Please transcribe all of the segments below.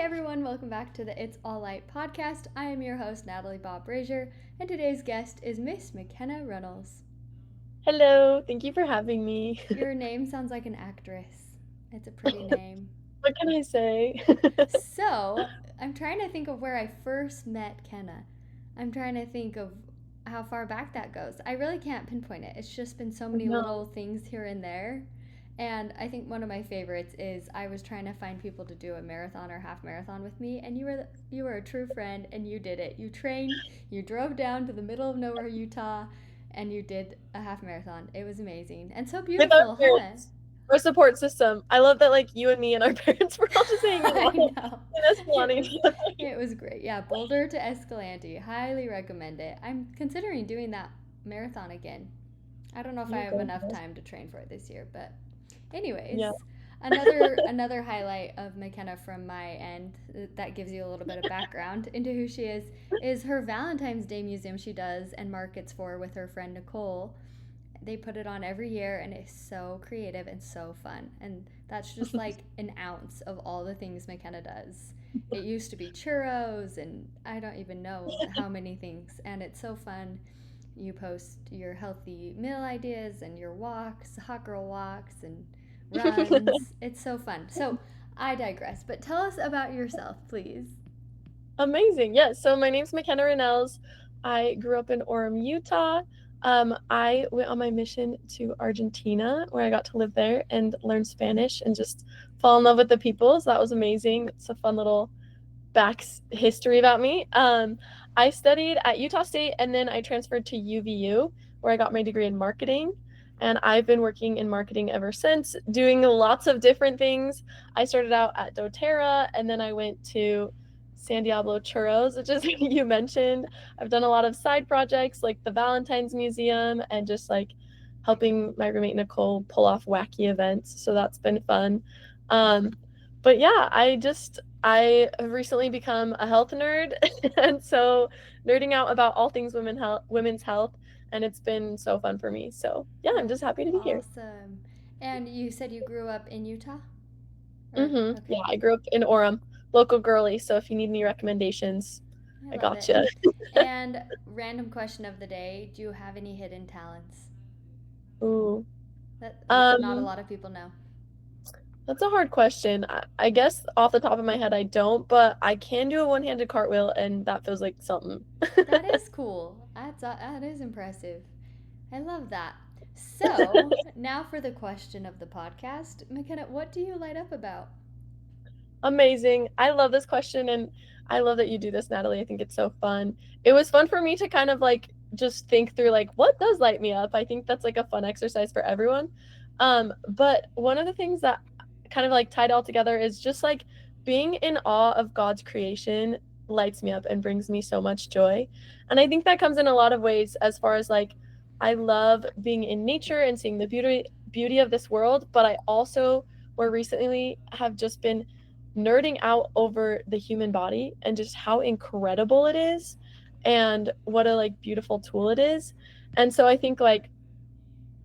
everyone, welcome back to the It's All Light podcast. I am your host, Natalie Bob Brazier, and today's guest is Miss Mckenna Runnells. Hello, thank you for having me. Your name sounds like an actress. It's a pretty name. What can I say? So, I'm trying to think of where I first met Kenna. I'm trying to think of how far back that goes. I really can't pinpoint it. It's just been so many No. little things here and there. And I think one of my favorites is I was trying to find people to do a marathon or half marathon with me, and you were a true friend, and you did it. You trained, you drove down to the middle of nowhere, Utah, and you did a half marathon. It was amazing and so With our beautiful, huh? parents, our support system. I love that like you and me and our parents were all just hanging I out know. and us It wanting was together. it was great. Yeah, Boulder to Escalante. Highly recommend it. I'm considering doing that marathon again. I don't know if I You have go enough first. time to train for it this year, but Yeah. anyways, another highlight of McKenna from my end that gives you a little bit of background into who she is her Valentine's Day museum she does and markets for with her friend Nicole. They put it on every year and it's so creative and so fun. And that's just like an ounce of all the things McKenna does. It used to be churros and I don't even know how many things. And it's so fun. You post your healthy meal ideas and your walks, hot girl walks and runs. It's so fun. So I digress, but tell us about yourself, please. Amazing. Yes. So my name's Mckenna Runnells. I grew up in Orem, Utah. I went on my mission to Argentina where I got to live there and learn Spanish and just fall in love with the people. So that was amazing. It's a fun little back history about me. I studied at Utah State and then I transferred to UVU where I got my degree in marketing. And I've been working in marketing ever since, doing lots of different things. I started out at doTERRA and then I went to San Diablo Churros, which is you mentioned. I've done a lot of side projects like the Valentine's Museum and just like helping my roommate Nicole pull off wacky events. So that's been fun. Um, but yeah, I have recently become a health nerd, and so nerding out about all things women's health, and it's been so fun for me. So yeah, I'm just That's happy to be here. awesome. And you said you grew up in Utah? Or Yeah, okay. I grew up in Orem, local girly. So if you need any recommendations, I I love got it. you. And random question of the day, do you have any hidden talents Ooh, that not a um, lot of people know? that's a hard question. I guess off the top of my head, I don't, but I can do a one-handed cartwheel, and that feels like something. That is cool. That is impressive. I love that. So, now for the question of the podcast. McKenna, what do you light up about? Amazing. I love this question and I love that you do this, Natalie. I think it's so fun. It was fun for me to kind of like just think through like what does light me up. I think that's like a fun exercise for everyone. But one of the things that kind of like tied all together is just like being in awe of God's creation lights me up and brings me so much joy. And I think that comes in a lot of ways as far as like I love being in nature and seeing the beauty of this world, but I also more recently have just been nerding out over the human body and just how incredible it is and what a like beautiful tool it is. And so I think like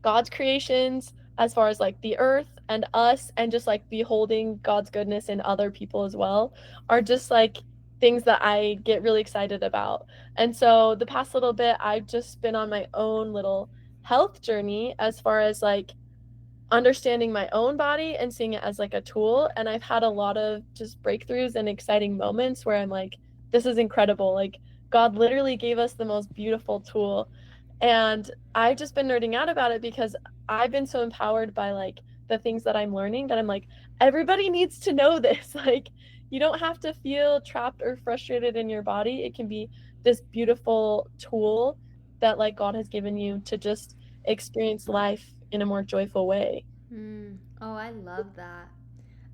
God's creations as far as like the earth and us and just like beholding God's goodness in other people as well are just like things that I get really excited about. And so the past little bit I've just been on my own little health journey as far as like understanding my own body and seeing it as like a tool. And I've had a lot of just breakthroughs and exciting moments where I'm like, this is incredible. Like, God literally gave us the most beautiful tool. And I've just been nerding out about it because I've been so empowered by like the things that I'm learning that I'm like, everybody needs to know this. Like, you don't have to feel trapped or frustrated in your body. It can be this beautiful tool that like God has given you to just experience life in a more joyful way. Oh, I love that.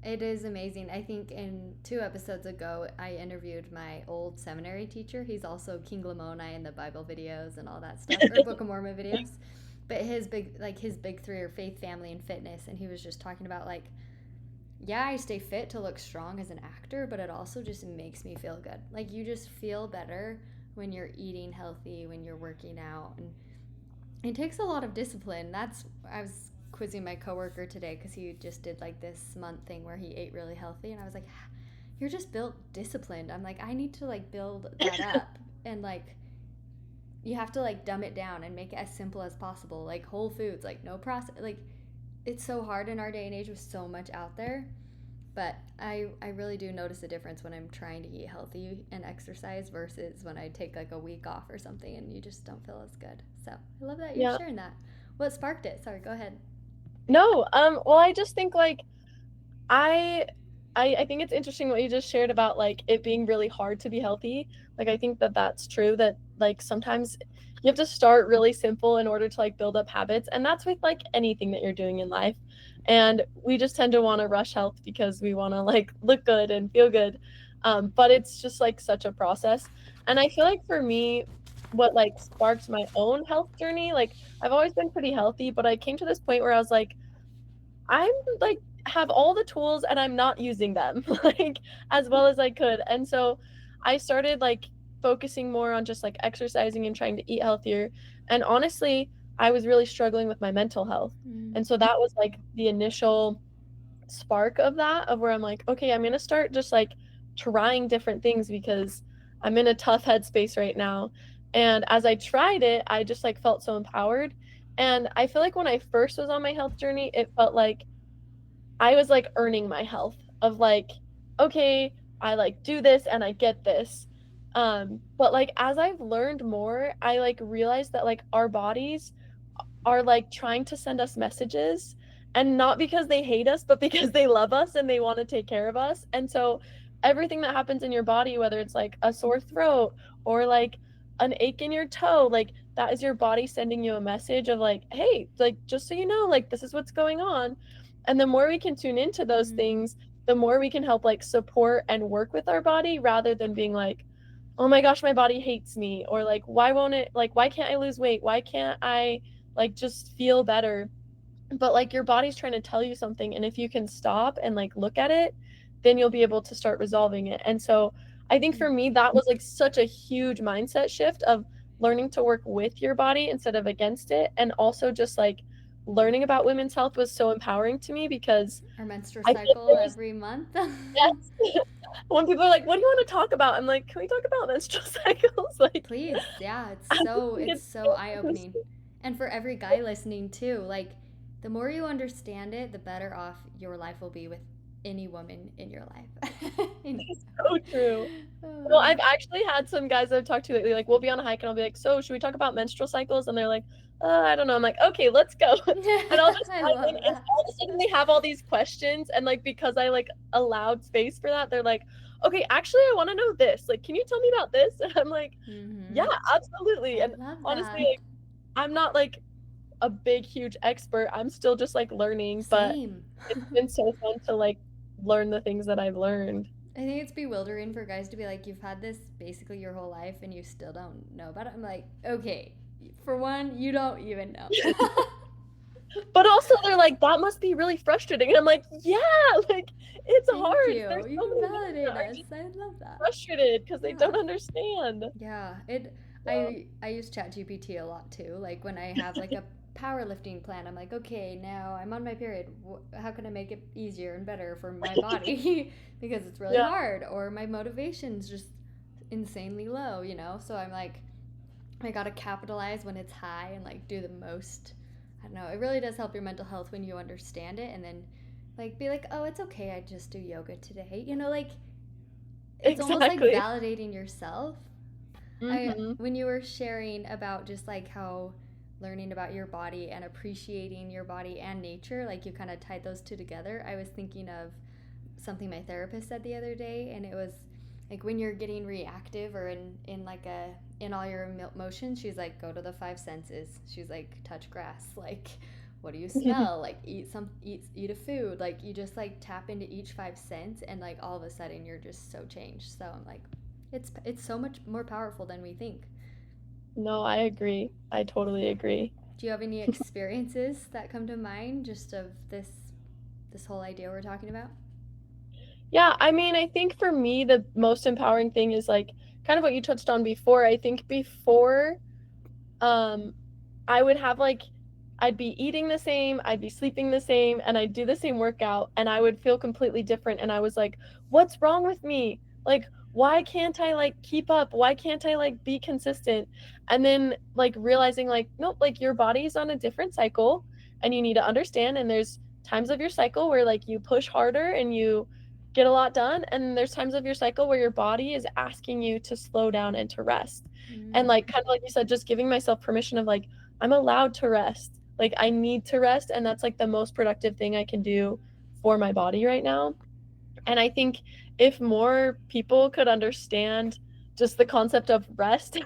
It is amazing. I think in 2 episodes ago, I interviewed my old seminary teacher. He's also King Lamoni in the Bible videos and all that stuff, or Book of Mormon videos. But his big three are faith, family, and fitness. And he was just talking about like, yeah, I stay fit to look strong as an actor, but it also just makes me feel good. Like you just feel better when you're eating healthy, when you're working out, and it takes a lot of discipline. I was quizzing my coworker today because he just did like this month thing where he ate really healthy, and I was like, you're just built disciplined. I'm like, I need to like build that up. And like, you have to like dumb it down and make it as simple as possible. Like whole foods, like no process. Like, it's so hard in our day and age with so much out there. But I really do notice a difference when I'm trying to eat healthy and exercise versus when I take like a week off or something and you just don't feel as good. So I love that you're Yeah. sharing that. What sparked it? Sorry, go ahead. No, well, I just think like I I think it's interesting what you just shared about like it being really hard to be healthy. Like I think that that's true that like sometimes you have to start really simple in order to like build up habits, and that's with like anything that you're doing in life. And we just tend to want to rush health because we want to like look good and feel good. But it's just like such a process. And I feel like for me, what like sparked my own health journey, like I've always been pretty healthy, but I came to this point where I was like, I'm like have all the tools and I'm not using them like as well as I could. And so I started like focusing more on just like exercising and trying to eat healthier. And honestly, I was really struggling with my mental health. Mm. And so that was like the initial spark of that, of where I'm like, okay, I'm going to start just like trying different things because I'm in a tough headspace right now. And as I tried it, I just like felt so empowered. And I feel like when I first was on my health journey, it felt like I was like earning my health of like, okay, I like do this and I get this. But like as I've learned more, I like realized that like our bodies are like trying to send us messages, and not because they hate us but because they love us and they want to take care of us. And so everything that happens in your body, whether it's like a sore throat or like an ache in your toe, like that is your body sending you a message of like, hey, like just so you know, like this is what's going on. And the more we can tune into those Mm. things, the more we can help like support and work with our body, rather than being like, oh my gosh, my body hates me, or like why won't it, like why can't I lose weight, why can't I like just feel better. But like your body's trying to tell you something, and if you can stop and like look at it, then you'll be able to start resolving it. And so I think Mm. for me that was like such a huge mindset shift of learning to work with your body instead of against it. And also just like learning about women's health was so empowering to me because Our menstrual I feel like cycle there was, every month. yes, when people are like, what do you want to talk about, I'm like, can we talk about menstrual cycles? Like Please, yeah, I just think it's it's so so eye-opening. interesting. And for every guy listening too, like the more you understand it, the better off your life will be with any woman in your life. Any- It's so true. Well, Oh. I've actually had some guys that I've talked to lately, like, we'll be on a hike and I'll be like, so should we talk about menstrual cycles? And they're like, I don't know. I'm like, okay, let's go. And I'll just I dive in. love And that. all of a sudden they have all these questions. And like, because I like allowed space for that, they're like, okay, actually, I want to know this. Like, can you tell me about this? And I'm like, yeah, Hmm. absolutely. I And love honestly, that. like, I'm not like a big, huge expert. I'm still just like learning, but Same. it's been so fun to like learn the things that I've learned. I think it's bewildering for guys to be like, you've had this basically your whole life and you still don't know about it. I'm like, okay, for one, you don't even know. But also they're like, that must be really frustrating. And I'm like, yeah, like it's Thank hard. you. There's You so can many women that validate are us. just I love that. frustrated because they Yeah. don't understand. Yeah. It Yeah. I use ChatGPT a lot too. Like when I have like a powerlifting plan, I'm like, okay, now I'm on my period. How can I make it easier and better for my body because it's really Yeah. hard or my motivation's just insanely low, you know? So I'm like, I gotta capitalize when it's high and like do the most. I don't know. It really does help your mental health when you understand it and then like be like, oh, it's okay. I just do yoga today. You know, like it's almost like Exactly. validating yourself. I Hmm. when you were sharing about just like how learning about your body and appreciating your body and nature, like you kind of tied those two together. I was thinking of something my therapist said the other day, and it was like when you're getting reactive or in like a in all your emotions, she's like, go to the five senses. She's like, touch grass, like what do you smell, like eat a food, like you just like tap into each five sense and like all of a sudden you're just so changed. So I'm like, it's so much more powerful than we think. No, I agree. I totally agree. Do you have any experiences that come to mind just of this whole idea we're talking about? Yeah, I mean, I think for me, the most empowering thing is like kind of what you touched on before. I think before, um, I would have like I'd be eating the same, I'd be sleeping the same, and I'd do the same workout, and I would feel completely different. And I was like, what's wrong with me? Like, why can't I like keep up? Why can't I like be consistent? And then like realizing like, nope, like your body's on a different cycle and you need to understand. And there's times of your cycle where like you push harder and you get a lot done. And there's times of your cycle where your body is asking you to slow down and to rest. And Mm, like kind of like you said, just giving myself permission of like, I'm allowed to rest. Like I need to rest, and that's like the most productive thing I can do for my body right now. And I think if more people could understand just the concept of rest,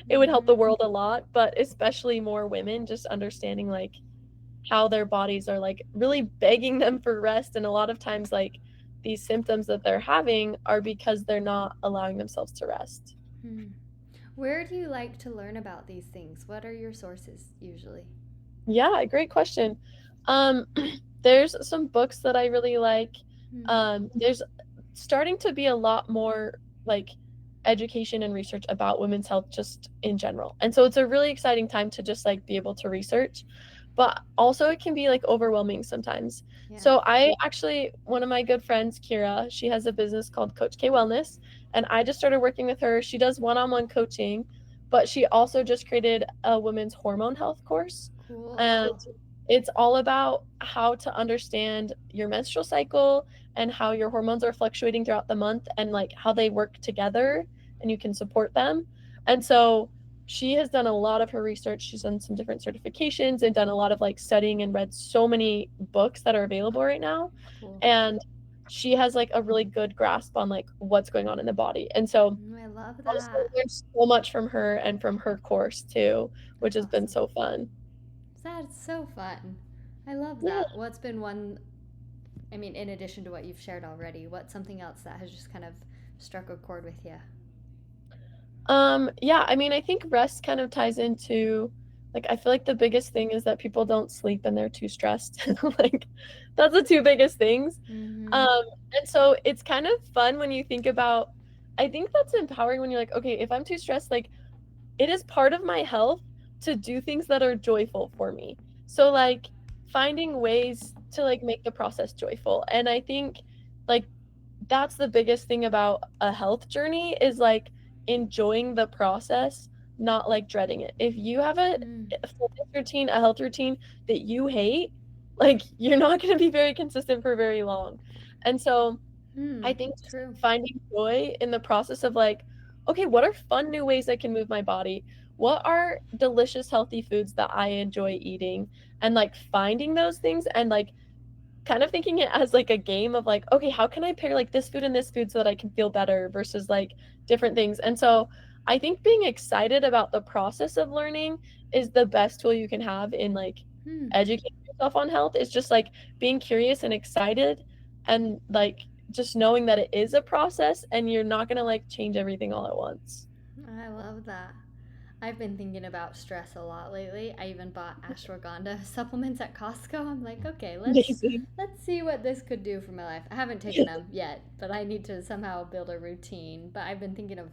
it would help the mm-hmm. world a lot, but especially more women just understanding like how their bodies are like really begging them for rest, and a lot of times like these symptoms that they're having are because they're not allowing themselves to rest. Hmm. Where do you like to learn about these things? What are your sources usually? Yeah, great question. Um, there's some books that I really like. Hmm. There's starting to be a lot more like education and research about women's health just in general. And so it's a really exciting time to just like be able to research, but also it can be like overwhelming sometimes. Yeah. So I actually, one of my good friends, Kira, she has a business called Coach K Wellness, and I just started working with her. She does one-on-one coaching, but she also just created a women's hormone health course. And Cool. it's all about how to understand your menstrual cycle and how your hormones are fluctuating throughout the month and like how they work together and you can support them. And so she has done a lot of her research. She's done some different certifications and done a lot of like studying and read so many books that are available right now. Cool. And she has like a really good grasp on like what's going on in the body. And so I love honestly, that. I learned so much from her and from her course too, which That's has been awesome. so fun. That's so fun. I love Yeah. that. What's been one, I mean, in addition to what you've shared already, what's something else that has just kind of struck a chord with you? Yeah, I mean, I think rest kind of ties into like I feel like the biggest thing is that people don't sleep and they're too stressed. Like that's the two biggest things. Mm-hmm. Um, and so it's kind of fun when you think about I think that's empowering when you're like, okay, if I'm too stressed, like it is part of my health to do things that are joyful for me. So like finding ways to like make the process joyful. And I think like that's the biggest thing about a health journey is like enjoying the process, not like dreading it. If you have Mm. a fitness routine, a health routine that you hate, like you're not going to be very consistent for very long. And so Hmm. I think just True. finding joy in the process of like, okay, what are fun new ways I can move my body? What are delicious, healthy foods that I enjoy eating? And like finding those things and like kind of thinking it as like a game of like, okay, how can I pair like this food and this food so that I can feel better versus like different things. And so I think being excited about the process of learning is the best tool you can have in like Hmm. educating yourself on health. It's just like being curious and excited and like just knowing that it is a process and you're not going to like change everything all at once. I love that. I've been thinking about stress a lot lately. I even bought ashwagandha supplements at Costco. I'm like, okay, Amazing. let's see what this could do for my life. I haven't taken them yet, but I need to somehow build a routine. But I've been thinking of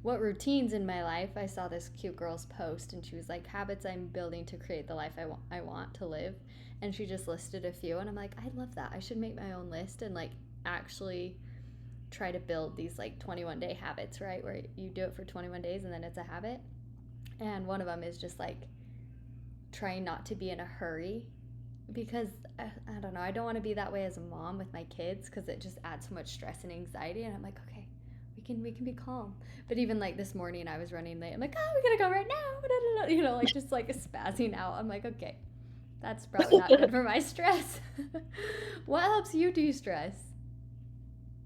what routines in my life. I saw this cute girl's post and she was like, habits I'm building to create the life I want to live. And she just listed a few and I'm like, I love that. I should make my own list and like actually try to build these like 21 day habits, right? Where you do it for 21 days and then it's a habit. And one of them is just like trying not to be in a hurry because I don't know, I don't want to be that way as a mom with my kids because it just adds so much stress and anxiety. And I'm like, okay, we can be calm. But even like this morning, I was running late. I'm like, oh, we gotta go right now. You know, like just like spazzing out. I'm like, okay, that's probably not good for my stress. What helps you de-stress?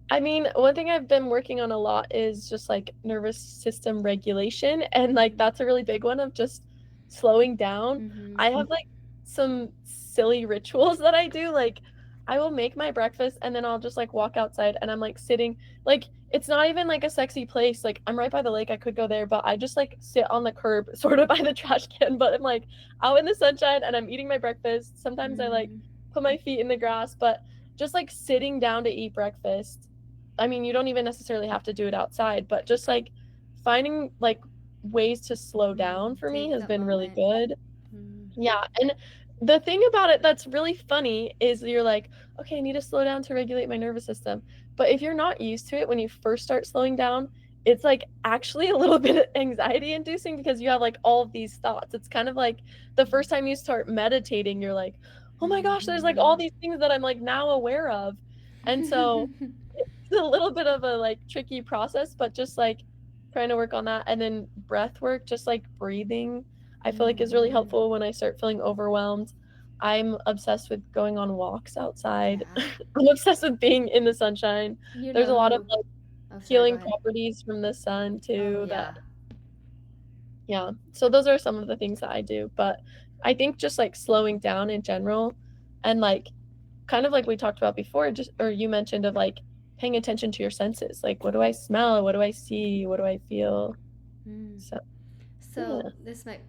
I mean, one thing I've been working on a lot is just like nervous system regulation. And like that's a really big one of just slowing down. Mm-hmm. I have like some silly rituals that I do. Like I will make my breakfast and then I'll just like walk outside and I'm like sitting, like it's not even like a sexy place. Like I'm right by the lake. I could go there, but I just like sit on the curb, sort of by the trash can, but I'm like out in the sunshine and I'm eating my breakfast. Sometimes I like Mm. put my feet in the grass, but just like sitting down to eat breakfast. I mean, you don't even necessarily have to do it outside, but just like finding like ways to slow down for me Take has that been really moment. good. Mm. Yeah, and the thing about it that's really funny is you're like, "Okay, I need to slow down to regulate my nervous system." But if you're not used to it when you first start slowing down, it's, like, actually a little bit anxiety inducing because you have, like, all of these thoughts. It's kind of like the first time you start meditating, you're like, "Oh my gosh, there's, like, all these things that I'm, like, now aware of." And so it's a little bit of a, like, tricky process, but just, like, trying to work on that, and then breath work, just, like, breathing, I feel like is really Mm-hmm. helpful when I start feeling overwhelmed. I'm obsessed with going on walks outside. Yeah. I'm obsessed with being in the sunshine. You There's know a lot of, who? like, Oh, sorry, go healing ahead. properties from the sun Oh, too that yeah. yeah. So those are some of the things that I do, but I think just, like, slowing down in general and, like, kind of like we talked about before, just or you mentioned of, like, paying attention to your senses, like, what do I smell? What do I see? What do I feel? Mm. So, So yeah. this might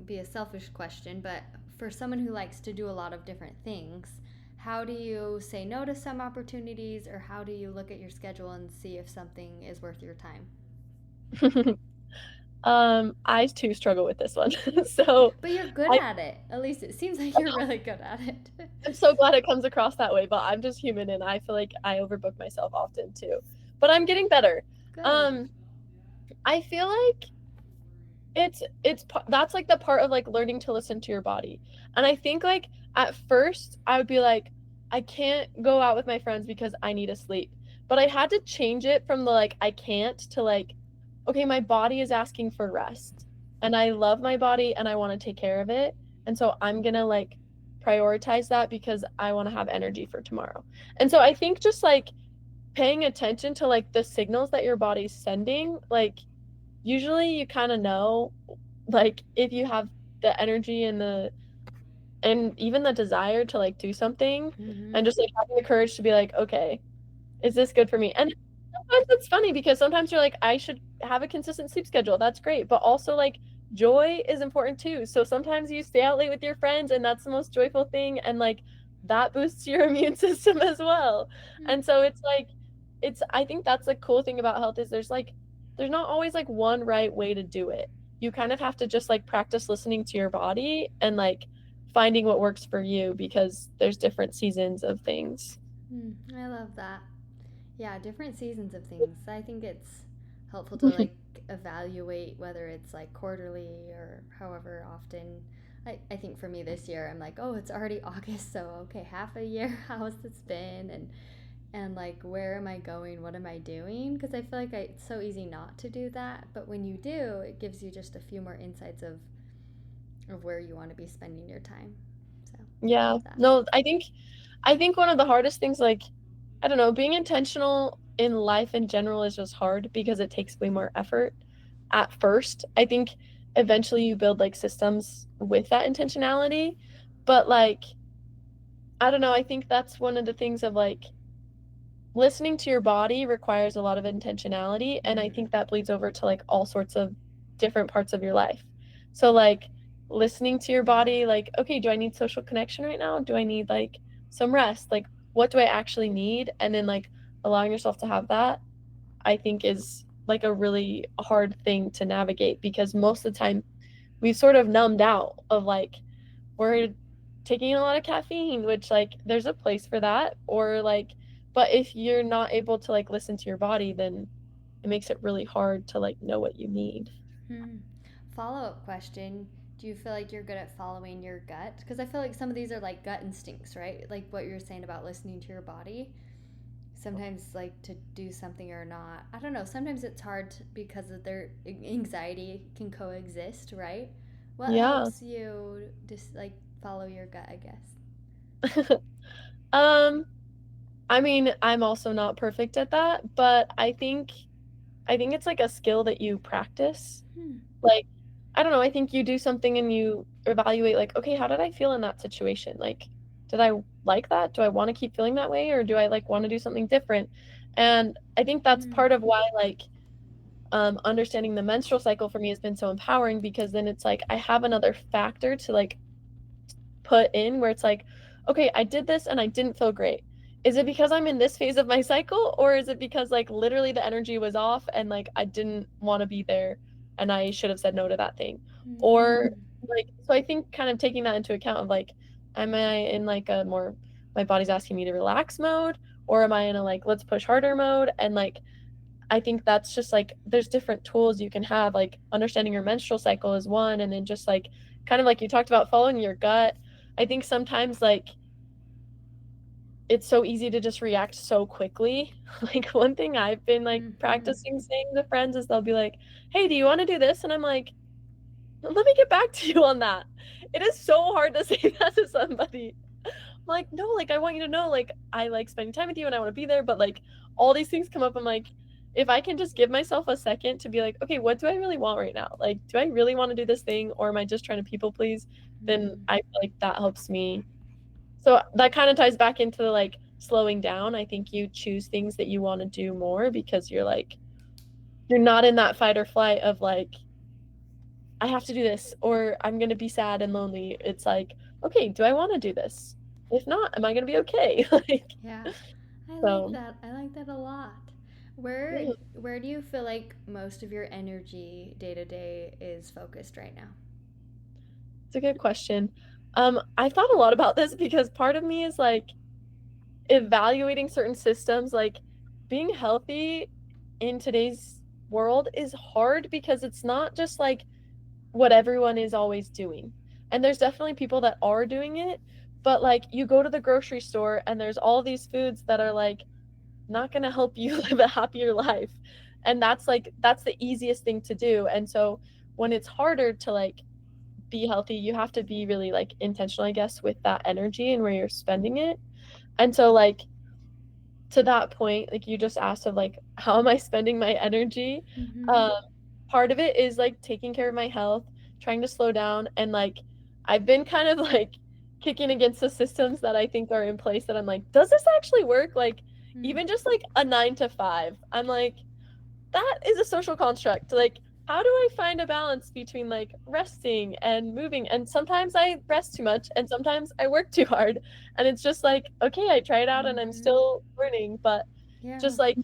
be a selfish question, but for someone who likes to do a lot of different things, how do you say no to some opportunities, or how do you look at your schedule and see if something is worth your time? I too struggle with this one. So, But you're good I at it. At least it seems like you're really good at it. I'm so glad it comes across that way, but I'm just human and I feel like I overbook myself often too. But I'm getting better. Good. Um, I feel like that's like the part of like learning to listen to your body. And I think like at first I would be like, I can't go out with my friends because I need to sleep. But I had to change it from the like I can't to like, okay, my body is asking for rest. And I love my body and I want to take care of it. And so I'm gonna like prioritize that because I want to have energy for tomorrow. And so I think just like paying attention to like the signals that your body's sending, like usually you kind of know like if you have the energy and even the desire to like do something Mm-hmm. and just like having the courage to be like, okay, is this good for me? And sometimes it's funny because sometimes you're like, I should have a consistent sleep schedule. That's great. But also, like, joy is important too. So sometimes you stay out late with your friends, and that's the most joyful thing. And like, that boosts your immune system as well. And so it's like, I think that's the cool thing about health is there's not always like one right way to do it. You kind of have to just like practice listening to your body and like finding what works for you because there's different seasons of things. I love that. Yeah, different seasons of things. I think it's helpful to like evaluate whether it's like quarterly or however often. I think for me this year, I'm like, oh, it's already August, so okay, half a year. How has this been? And like, where am I going? What am I doing? Because I feel like it's so easy not to do that, but when you do, it gives you just a few more insights of where you want to be spending your time. So I Yeah. love that. No, I think one of the hardest things like I don't know, being intentional in life in general is just hard because it takes way more effort at first. I think eventually you build like systems with that intentionality, but like I don't know, I think that's one of the things of like listening to your body requires a lot of intentionality and I Mm-hmm. think that bleeds over to like all sorts of different parts of your life. So like listening to your body like okay, do I need social connection right now? Do I need like some rest? Like what do I actually need? And then like allowing yourself to have that I think is like a really hard thing to navigate because most of the time we've sort of numbed out of like we're taking a lot of caffeine, which like there's a place for that, or like, but if you're not able to like listen to your body, then it makes it really hard to like know what you need. Hmm. Follow up question. Do you feel like you're good at following your gut? Because I feel like some of these are like gut instincts, right? Like what you're saying about listening to your body. Sometimes, like to do something or not. I don't know. Sometimes it's hard because of their anxiety can coexist, right? What Yeah. helps you just like follow your gut, I guess? um, I mean, I'm also not perfect at that, but I think it's like a skill that you practice. Hmm. Like, I don't know, I think you do something and you evaluate like, okay, how did I feel in that situation? Like, did I like that? Do I want to keep feeling that way or do I like want to do something different? And I think that's Hmm. part of why like understanding the menstrual cycle for me has been so empowering because then it's like I have another factor to like put in where it's like, okay, I did this and I didn't feel great. Is it because I'm in this phase of my cycle or is it because like literally the energy was off and like I didn't want to be there and I should have said no to that thing? Or Hmm. like, so I think kind of taking that into account of like, am I in like a more, my body's asking me to relax mode, or am I in a like, let's push harder mode? And like, I think that's just like, there's different tools you can have, like understanding your menstrual cycle is one, and then just like, kind of like you talked about following your gut. I think sometimes like it's so easy to just react so quickly. Like one thing I've been like Mm-hmm. practicing saying to friends is they'll be like, "Hey, do you want to do this?" And I'm like, "Let me get back to you on that." It is so hard to say that to somebody. I'm like, "No, like I want you to know like I like spending time with you and I want to be there, but like all these things come up. I'm like, if I can just give myself a second to be like, okay, what do I really want right now? Like, do I really want to do this thing or am I just trying to people please?" Then Mm-hmm. I feel like that helps me. So that kind of ties back into the like slowing down. I think you choose things that you want to do more because you're like, you're not in that fight or flight of like, I have to do this or I'm going to be sad and lonely. It's like, okay, do I want to do this? If not, am I going to be okay? Like, Yeah. I like so that. I like that a lot. yeah, Where do you feel like most of your energy day to day is focused right now? it's a good question. I've thought a lot about this because part of me is like evaluating certain systems, like being healthy in today's world is hard because it's not just like what everyone is always doing. And there's definitely people that are doing it, but like you go to the grocery store and there's all these foods that are like not going to help you live a happier life. And that's the easiest thing to do. And so when it's harder to like be healthy, you have to be really like intentional, I guess, with that energy and where you're spending it. And so like to that point, like you just asked of like how am I spending my energy? Mm-hmm. Um, part of it is like taking care of my health, trying to slow down, and like I've been kind of like kicking against the systems that I think are in place that I'm like, does this actually work? Like Mm. even just like a 9 to 5, I'm like, that is a social construct. Like, how do I find a balance between like resting and moving? And sometimes I rest too much and sometimes I work too hard. And it's just like, okay, I tried out and I'm Mm-hmm. still learning, but Yeah. just like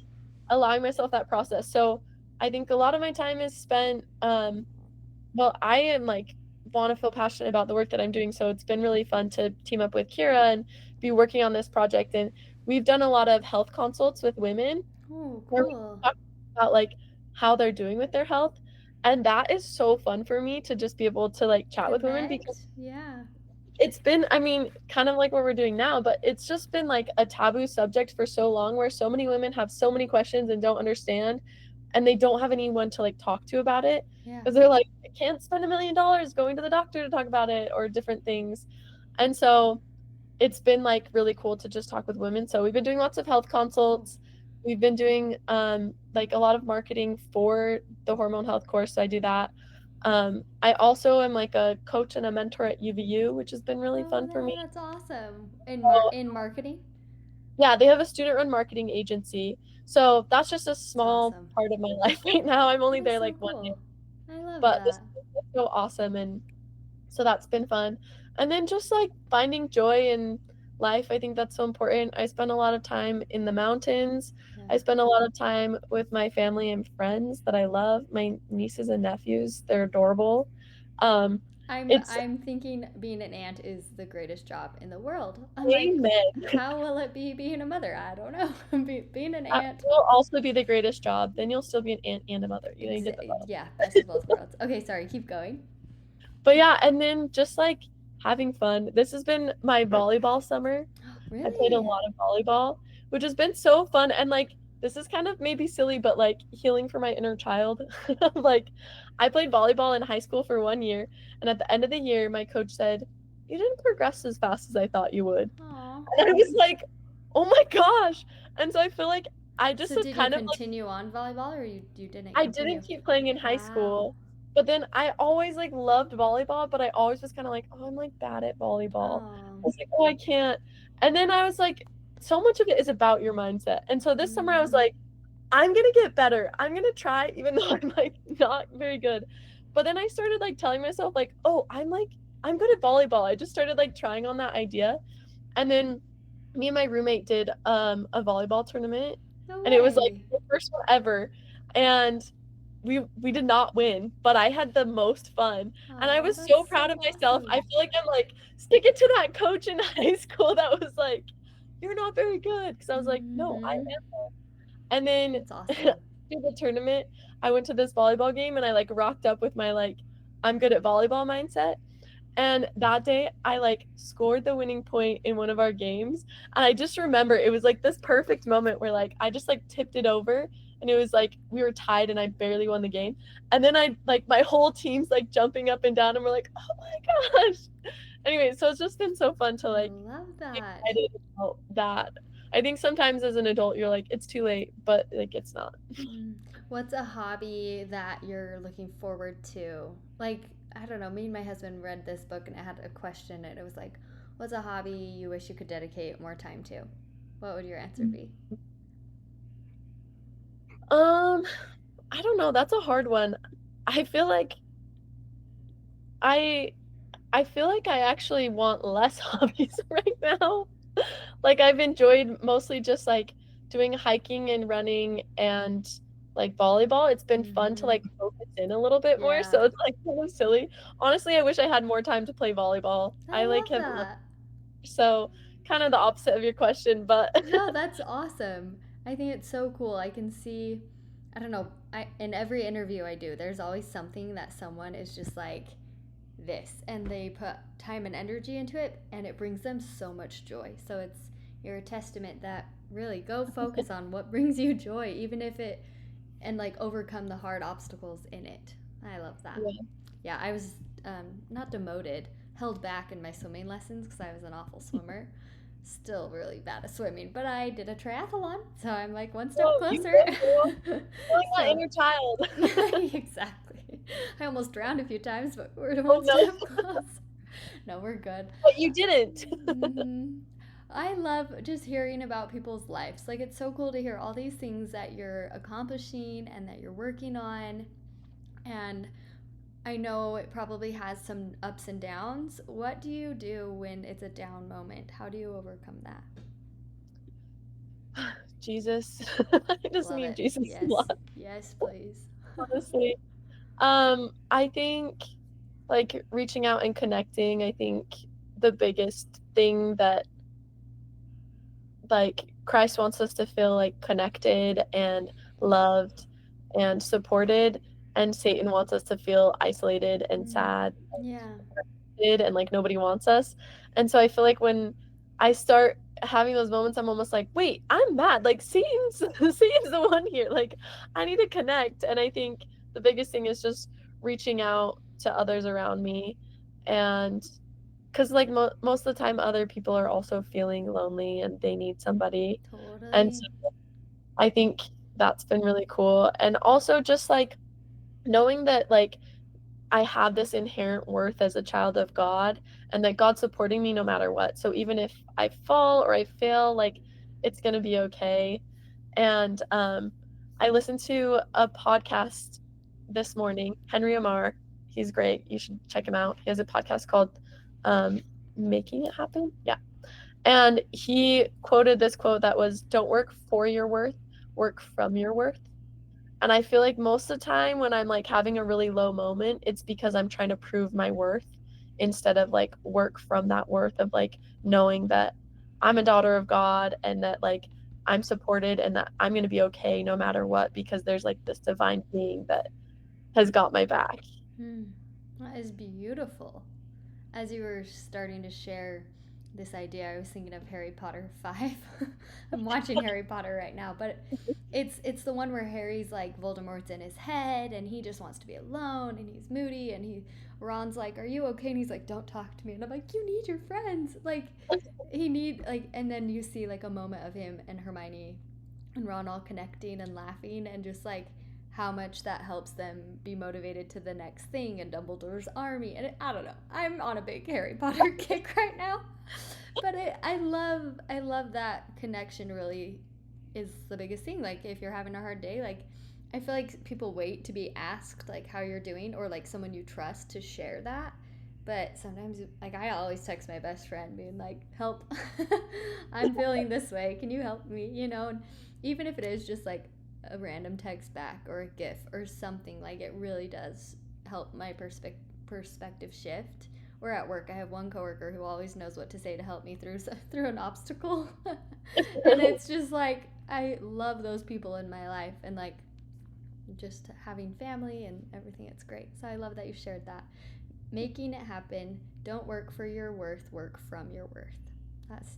allowing myself that process. So I think a lot of my time is spent well, I am like want to feel passionate about the work that I'm doing. So it's been really fun to team up with Kira and be working on this project. And we've done a lot of health consults with women Oh, where we cool. talk about like how they're doing with their health. And that is so fun for me to just be able to like chat with women because Connect. Yeah. it's been, I mean, kind of like what we're doing now, but it's just been like a taboo subject for so long where so many women have so many questions and don't understand and they don't have anyone to like talk to about it Yeah. because they're like, I can't spend $1 million going to the doctor to talk about it or different things. And so it's been like really cool to just talk with women. So we've been doing lots of health Cool. consults. We've been doing like a lot of marketing for the hormone health course. So I do that. I also am like a coach and a mentor at UVU, which has been really Oh, fun for me. that's awesome. So, In marketing. yeah, they have a student run marketing agency. So that's just a It's small awesome. part of my life right now. I'm only That is there so like one day, cool. I love but this that. is so awesome. And so that's been fun. And then just like finding joy in life, I think that's so important. I spend a lot of time in the mountains. Yeah. I spend a lot of time with my family and friends that I love, my nieces and nephews. They're adorable. Um, it's I'm thinking being an aunt is the greatest job in the world. I'm like, amen. how will it be being a mother? I don't know. Being an That aunt. will also be the greatest job. Then you'll still be an aunt and a mother. You know, you get the Yeah, best of both worlds. Okay, sorry, keep going. But yeah, and then just like having fun. This has been my volleyball summer. I played a Really? lot of volleyball, which has been so fun. And like, this is kind of maybe silly, but like healing for my inner child. Like, I played volleyball in high school for 1 year. And at the end of the year, my coach said, "You didn't progress as fast as I thought you would." Aw. And I was like, oh my gosh. And so I feel like I just So was did you kind of like, continue on volleyball or you didn't I continue? didn't keep playing in high Wow. school, but then I always like loved volleyball, but I always was kind of like, oh, I'm like bad at volleyball. I Oh. was like, oh, I can't. And then I was like, so much of it is about your mindset. And so this summer I was Mm-hmm. like, I'm gonna get better. I'm gonna try, even though I'm like not very good. But then I started like telling myself, like, oh, I'm good at volleyball. I just started like trying on that idea. And then me and my roommate did a volleyball tournament No and it was like way. the first one ever. And we did not win, but I had the most fun. And I Oh, was so that's proud so of myself. I awesome. feel like I'm like sticking to that coach in high school that was like, you're not very good. Because I was like, no, I Mm-hmm. am. And then That's to awesome. the tournament, I went to this volleyball game and I like rocked up with my like, I'm good at volleyball mindset. And that day, I like scored the winning point in one of our games. And I just remember it was like this perfect moment where like I just like tipped it over and it was like we were tied and I barely won the game. And then I like my whole team's like jumping up and down and we're like, oh my gosh. Anyway, so it's just been so fun to I like love be that. excited about that. I think sometimes as an adult you're like, it's too late, but like it's not. Mm. What's a hobby that you're looking forward to? Like, I don't know, me and my husband read this book and it had a question and it was like, what's a hobby you wish you could dedicate more time to? What would your answer be? Um, I don't know. That's a hard one. I feel like I I feel like I actually want less hobbies right now. Like I've enjoyed mostly just like doing hiking and running and like volleyball. It's been fun to Mm-hmm. like focus in a little bit more. Yeah. So it's like kind of silly. Honestly, I wish I had more time to play volleyball. I I like love have that. so kind of the opposite of your question, but No, that's awesome. I think it's so cool. I can see, I don't know, in every interview I do, there's always something that someone is just like this and they put time and energy into it and it brings them so much joy. So you're a testament that really go focus on what brings you joy, even if it, and like overcome the hard obstacles in it. I love that. yeah. Yeah, I was not demoted, held back in my swimming lessons because I was an awful swimmer. Still really bad at swimming, but I did a triathlon, so I'm like one step Oh, you closer. go girl. Feeling that So, inner child. exactly. I almost drowned a few times, but we're Oh one no, step close. No, we're good. but you didn't. Hmm. I love just hearing about people's lives. Like, it's so cool to hear all these things that you're accomplishing and that you're working on. And I know it probably has some ups and downs. What do you do when it's a down moment? How do you overcome that? Jesus. I just Love need it. Jesus a Yes. lot, Yes, please. honestly. I think like reaching out and connecting, I think the biggest thing that like Christ wants us to feel like connected and loved and supported, and Satan wants us to feel isolated and Mm. sad Yeah. and like nobody wants us. And so I feel like when I start having those moments, I'm almost like, wait, I'm mad. Like Satan's Satan's the one here. Like I need to connect. And I think the biggest thing is just reaching out to others around me, and because like most of the time other people are also feeling lonely and they need somebody. And Totally. so I think that's been really cool. And also just like knowing that like I have this inherent worth as a child of God and that God's supporting me no matter what. So even if I fall or I fail, like it's going to be okay. And I listened to a podcast this morning, Henry Amar. He's great. You should check him out. He has a podcast called um, Making It Happen. Yeah. And he quoted this quote that was, don't work for your worth, work from your worth. And I feel like most of the time when I'm like having a really low moment, it's because I'm trying to prove my worth instead of like work from that worth of like knowing that I'm a daughter of God and that like I'm supported and that I'm going to be okay no matter what because there's like this divine being that has got my back. Hmm. That is beautiful. As you were starting to share this idea, I was thinking of Harry Potter 5. I'm watching Harry Potter right now, but it's the one where Harry's like Voldemort's in his head and he just wants to be alone and he's moody and he Ron's like, "Are you okay?" and he's like, "Don't talk to me." And I'm like, "You need your friends." Like he need like and then you see like a moment of him and Hermione and Ron all connecting and laughing and just like how much that helps them be motivated to the next thing and Dumbledore's army. And I don't know. I'm on a big Harry Potter kick right now. But I love that connection really is the biggest thing. Like if you're having a hard day, like I feel like people wait to be asked like how you're doing or like someone you trust to share that. But sometimes like I always text my best friend being like, "Help. I'm feeling this way. Can you help me?" And even if it is just like a random text back or a gif or something. Like, it really does help my perspective shift. Or at work, I have one coworker who always knows what to say to help me through an obstacle. And it's just like, I love those people in my life, and like just having family and everything. It's great. So I love that you shared that. Making it happen. Don't work for your worth, work from your worth.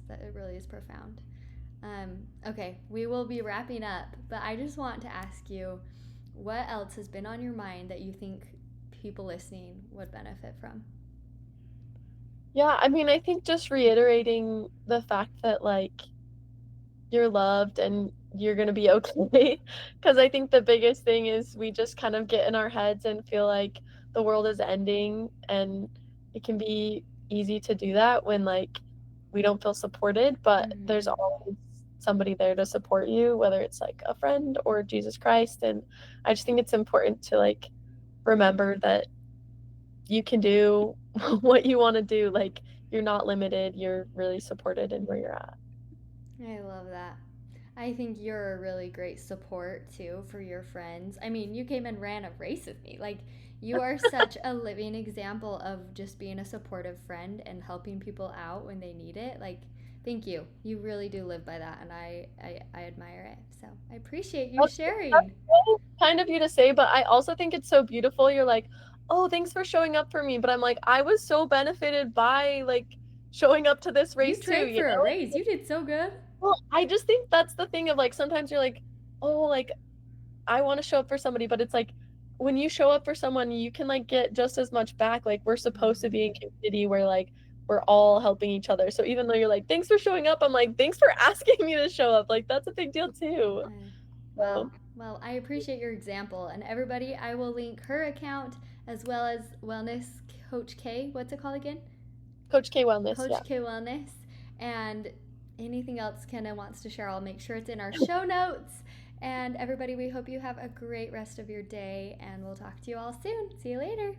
That it really is profound. Okay, we will be wrapping up, but I just want to ask you, what else has been on your mind that you think people listening would benefit from? Yeah, I mean, I think just reiterating the fact that like you're loved and you're going to be okay. Because I think the biggest thing is we just kind of get in our heads and feel like the world is ending. And it can be easy to do that when like we don't feel supported, but there's Mm-hmm. always somebody there to support you, whether it's like a friend or Jesus Christ. And I just think it's important to like remember that you can do what you want to do. Like you're not limited, you're really supported in where you're at. I love that. I think you're a really great support too for your friends. I mean, you came and ran a race with me. Like, you are such a living example of just being a supportive friend and helping people out when they need it. Like, thank you. You really do live by that, and I admire it. So I appreciate you That's sharing. really kind of you to say, but I also think it's so beautiful. You're like, oh, thanks for showing up for me. But I'm like, I was so benefited by like showing up to this You race too, trained you for a know? race. You did so good. Well, I just think that's the thing of like sometimes you're like, oh, like I want to show up for somebody, but it's like when you show up for someone, you can like get just as much back. Like we're supposed to be in Mm-hmm. community where like we're all helping each other. So even though you're like, thanks for showing up, I'm like, thanks for asking me to show up. Like that's a big deal too. Uh, So, well, I appreciate your example. And everybody, I will link her account as well as Wellness Coach K. What's it called again? Coach K Wellness, yeah. Coach K Wellness. And anything else Kenna wants to share, I'll make sure it's in our show notes. And everybody, we hope you have a great rest of your day. And we'll talk to you all soon. See you later.